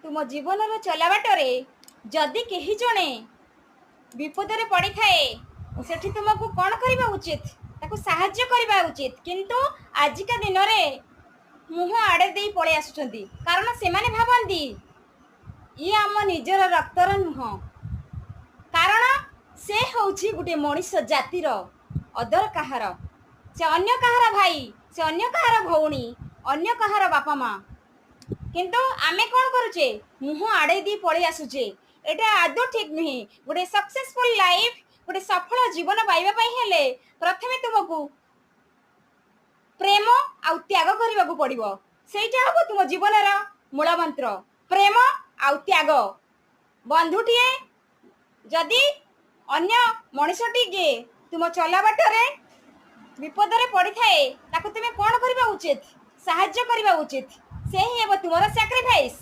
तुम जीवन चला बाटरे जदि कहीं जड़े विपदरे पड़ी थाए सेठी तुमको कौन करवा उचित ताको साहाय्य करवा उचित किंतु आजिका दिन में मुह आड़े दे पड़े आसुचंदी कारण से माने भाबंदी ये आम निजर रक्तर नुह कारण से होची गुटे मनीष जातिर अदर कहार से अन्य कहार भाई से अन्य कहार भौणी अन्य कहार बापा माँ किंतु आमे कौन करुचे मुह आड़े दी पड़े आसुचे एटा आदौ ठीक नुहे गोटे सक्सेसफुल लाइफ गोटे सफल जीवन पाइबा हेले प्रथमे तुमको प्रेम आउ त्याग करने को पड़ो सेटा हम तुम जीवन मूल मंत्र प्रेम आउ त्याग बंधुटीए जदि अन्य मनीषटी तुम चला बाटरे विपदरे पड़ी थाए ताको तुम कौन करवा उचित साहाय्य करवा उचित से ही तुम सैक्रिफाइस